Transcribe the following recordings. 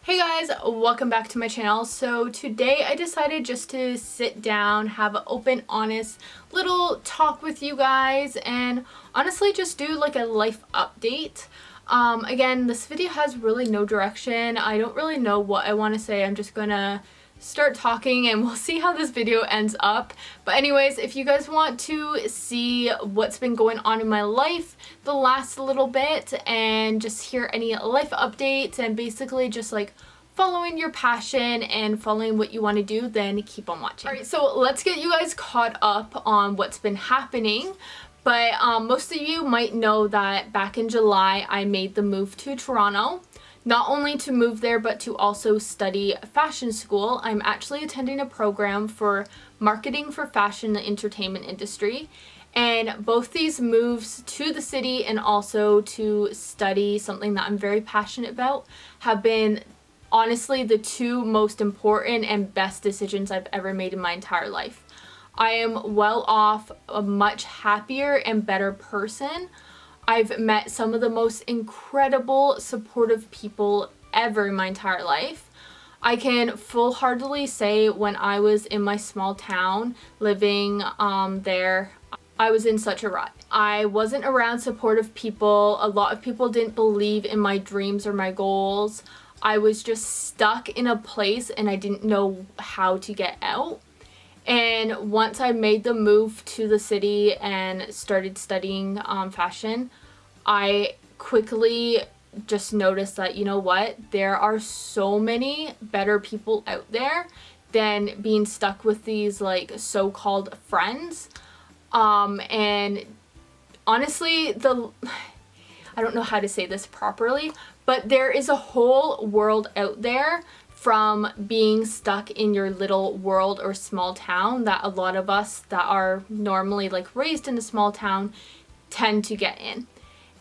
Hey guys, welcome back to my channel. So today I decided just to sit down, have an open, honest little talk with you guys and honestly just do like a life update. Again, this video has really no direction. I don't really know what I want to say. I'm just gonna start talking and we'll see how this video ends up. But anyways, if you guys want to see what's been going on in my life the last little bit and just hear any life updates and basically just like following your passion and following what you want to do, then keep on watching. Alright, so let's get you guys caught up on what's been happening. But most of you might know that back in July I made the move to Toronto. Not only to move there, but to also study fashion school. I'm actually attending a program for marketing for fashion and entertainment industry. And both these moves to the city and also to study something that I'm very passionate about have been honestly the two most important and best decisions I've ever made in my entire life. I am well off, a much happier and better person. I've met some of the most incredible, supportive people ever in my entire life. I can full-heartedly say when I was in my small town living there, I was in such a rut. I wasn't around supportive people. A lot of people didn't believe in my dreams or my goals. I was just stuck in a place and I didn't know how to get out. And once I made the move to the city and started studying fashion, I quickly just noticed that, you know what, there are so many better people out there than being stuck with these like so-called friends. And honestly, I don't know how to say this properly, but there is a whole world out there from being stuck in your little world or small town that a lot of us that are normally like raised in a small town tend to get in.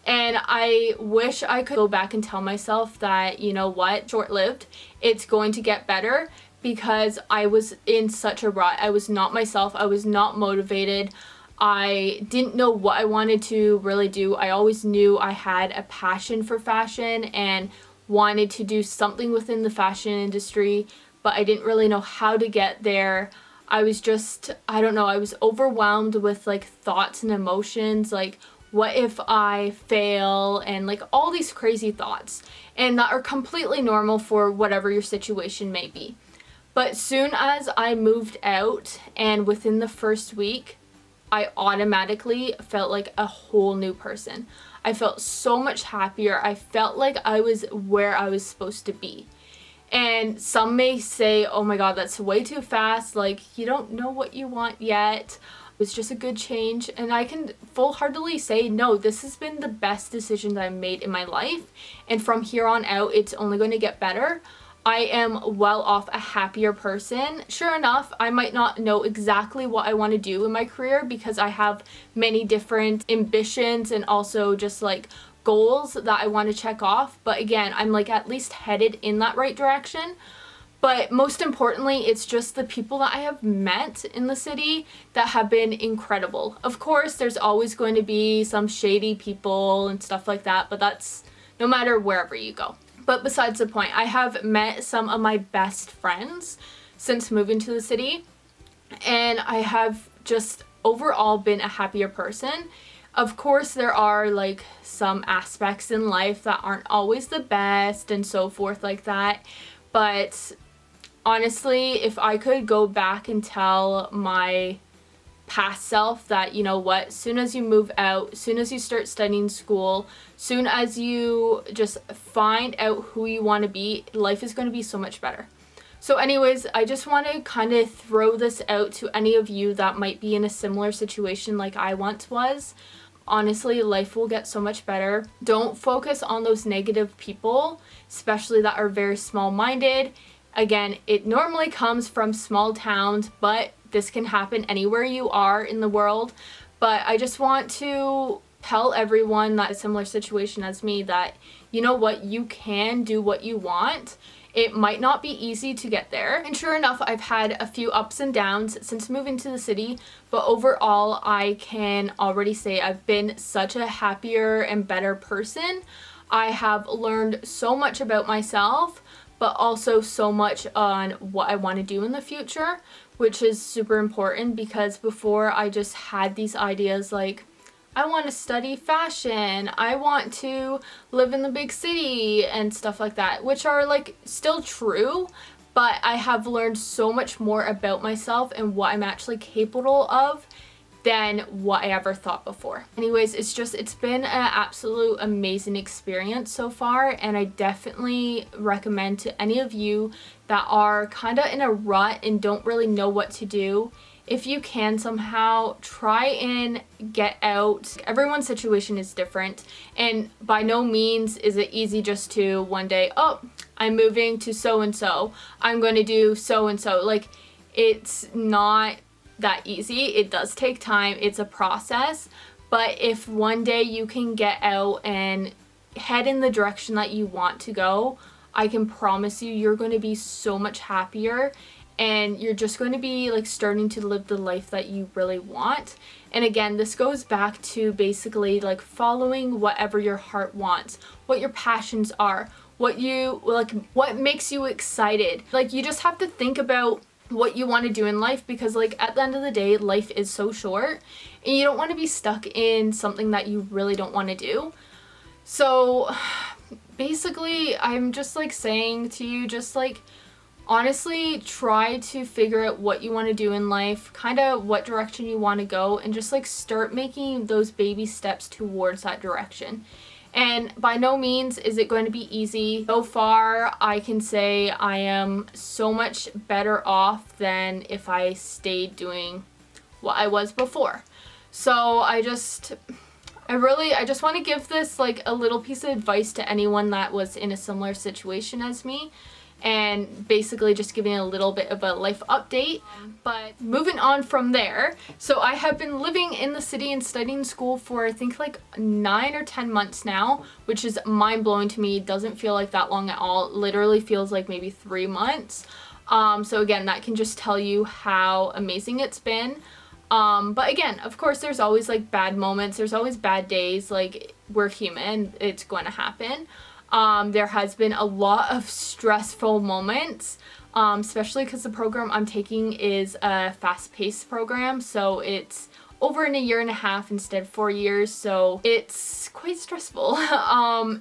And I wish I could go back and tell myself that, you know what, short-lived, it's going to get better, because I was in such a rut. I was not myself. I was not motivated. I didn't know what I wanted to really do. I always knew I had a passion for fashion and wanted to do something within the fashion industry, but I didn't really know how to get there. I was just, I don't know, I was overwhelmed with like thoughts and emotions, like what if I fail, and like all these crazy thoughts, and that are completely normal for whatever your situation may be. But soon as I moved out, and within the first week, I automatically felt like a whole new person. I felt so much happier. I felt like I was where I was supposed to be. And some may say, oh my god, that's way too fast, like you don't know what you want yet. It was just a good change. And I can full-heartedly say, no, this has been the best decision that I've made in my life. And from here on out, it's only going to get better. I am well off, a happier person. Sure enough, I might not know exactly what I want to do in my career because I have many different ambitions and also just like goals that I want to check off. But again, I'm like at least headed in that right direction. But most importantly, it's just the people that I have met in the city that have been incredible. Of course, there's always going to be some shady people and stuff like that, but that's no matter wherever you go. But besides the point, I have met some of my best friends since moving to the city, and I have just overall been a happier person. Of course, there are like some aspects in life that aren't always the best and so forth like that, but honestly, if I could go back and tell my past self that, you know what, soon as you move out, soon as you start studying school, soon as you just find out who you want to be, life is going to be so much better. So anyways, I just want to kind of throw this out to any of you that might be in a similar situation like I once was. Honestly, life will get so much better. Don't focus on those negative people, especially that are very small-minded. Again, it normally comes from small towns, but this can happen anywhere you are in the world. But I just want to tell everyone that a similar situation as me that, you know what, you can do what you want. It might not be easy to get there. And sure enough, I've had a few ups and downs since moving to the city, but overall, I can already say I've been such a happier and better person. I have learned so much about myself, but also so much on what I want to do in the future, which is super important because before I just had these ideas like, I want to study fashion, I want to live in the big city and stuff like that, which are like still true, but I have learned so much more about myself and what I'm actually capable of than what I ever thought before. Anyways, it's been an absolute amazing experience so far, and I definitely recommend to any of you that are kind of in a rut and don't really know what to do, if you can somehow try and get out. Everyone's situation is different, and by no means is it easy just to one day, oh, I'm moving to so and so, I'm going to do so and so. Like, it's not that easy. It does take time. It's a process. But if one day you can get out and head in the direction that you want to go, I can promise you, you're going to be so much happier, and you're just going to be like starting to live the life that you really want. And again, this goes back to basically like following whatever your heart wants, what your passions are, what makes you excited. Like, you just have to think about what you want to do in life, because like at the end of the day, life is so short and you don't want to be stuck in something that you really don't want to do. So basically, I'm just like saying to you, just like honestly try to figure out what you want to do in life, kind of what direction you want to go, and just like start making those baby steps towards that direction. And by no means is it going to be easy. So far, I can say I am so much better off than if I stayed doing what I was before. So I just want to give this like a little piece of advice to anyone that was in a similar situation as me, and basically just giving a little bit of a life update. But moving on from there, so I have been living in the city and studying school for I think like 9 or 10 months now, which is mind-blowing to me. It doesn't feel like that long at all. It literally feels like maybe 3 months. So again, that can just tell you how amazing it's been. But again, of course, there's always like bad moments, there's always bad days. Like, we're human, it's going to happen. There has been a lot of stressful moments, especially because the program I'm taking is a fast-paced program, so it's over in a year and a half instead of 4 years, so it's quite stressful.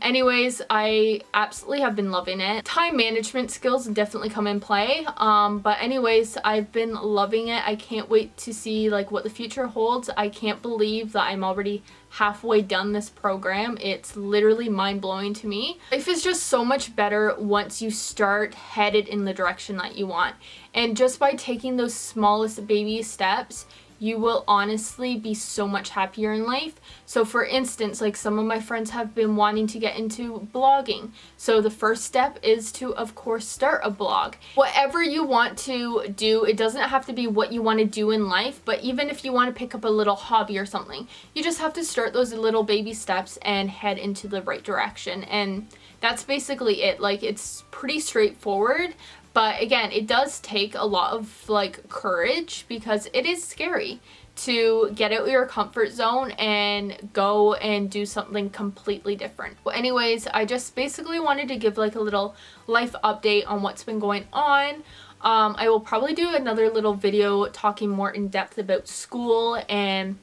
Anyways, I absolutely have been loving it. Time management skills definitely come in play, but anyways, I've been loving it. I can't wait to see like what the future holds. I can't believe that I'm already halfway done this program. It's literally mind-blowing to me. Life is just so much better once you start headed in the direction that you want, and just by taking those smallest baby steps, you will honestly be so much happier in life. So for instance, like some of my friends have been wanting to get into blogging. So the first step is to, of course, start a blog. Whatever you want to do, it doesn't have to be what you want to do in life, but even if you want to pick up a little hobby or something, you just have to start those little baby steps and head into the right direction. And that's basically it. Like, it's pretty straightforward. But again, it does take a lot of like courage, because it is scary to get out of your comfort zone and go and do something completely different. Well, anyways, I just basically wanted to give like a little life update on what's been going on. I will probably do another little video talking more in depth about school and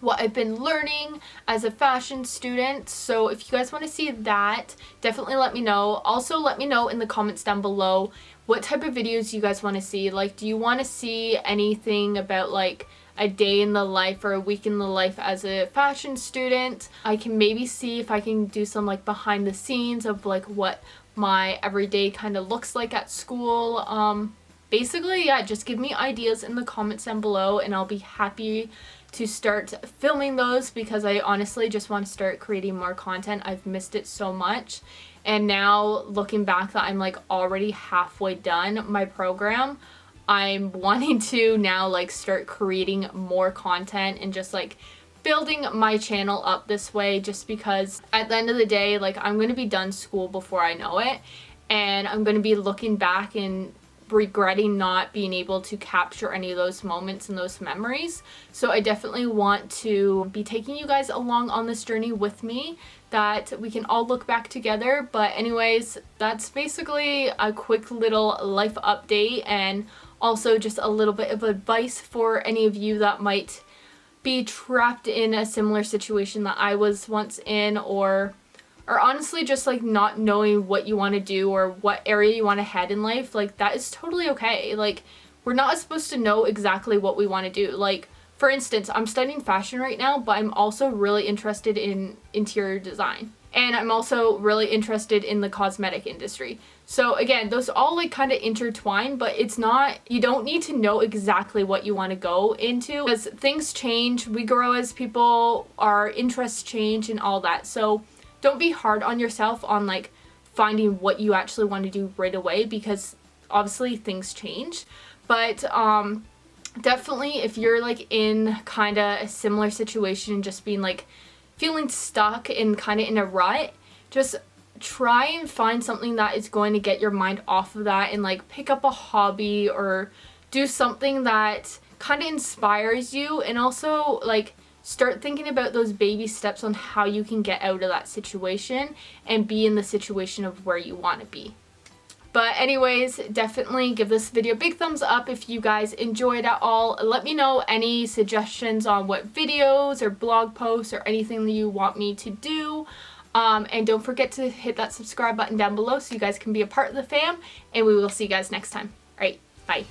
what I've been learning as a fashion student. So if you guys want to see that, definitely let me know. Also, let me know in the comments down below what type of videos you guys want to see. Like, do you want to see anything about like a day in the life or a week in the life as a fashion student? I can maybe see if I can do some like behind the scenes of like what my everyday kind of looks like at school. Basically, yeah, just give me ideas in the comments down below and I'll be happy to start filming those, because I honestly just want to start creating more content. I've missed it so much, and now looking back that I'm like already halfway done my program, I'm wanting to now like start creating more content and just like building my channel up this way, just because at the end of the day, like, I'm going to be done school before I know it, and I'm going to be looking back and regretting not being able to capture any of those moments and those memories. So I definitely want to be taking you guys along on this journey with me, that we can all look back together. But anyways, that's basically a quick little life update, and also just a little bit of advice for any of you that might be trapped in a similar situation that I was once in, or honestly just like not knowing what you want to do or what area you want to head in life. Like, that is totally okay. Like, we're not supposed to know exactly what we want to do. Like, for instance, I'm studying fashion right now, but I'm also really interested in interior design, and I'm also really interested in the cosmetic industry. So again, those all like kind of intertwine, but it's not, you don't need to know exactly what you want to go into, because things change, we grow as people, our interests change and all that. So don't be hard on yourself on like finding what you actually want to do right away, because obviously things change. But definitely if you're like in kind of a similar situation, just being like feeling stuck and kind of in a rut, just try and find something that is going to get your mind off of that, and like pick up a hobby or do something that kind of inspires you, and also like start thinking about those baby steps on how you can get out of that situation and be in the situation of where you want to be. But anyways, definitely give this video a big thumbs up if you guys enjoyed at all. Let me know any suggestions on what videos or blog posts or anything that you want me to do. And don't forget to hit that subscribe button down below so you guys can be a part of the fam, and we will see you guys next time. Alright, bye.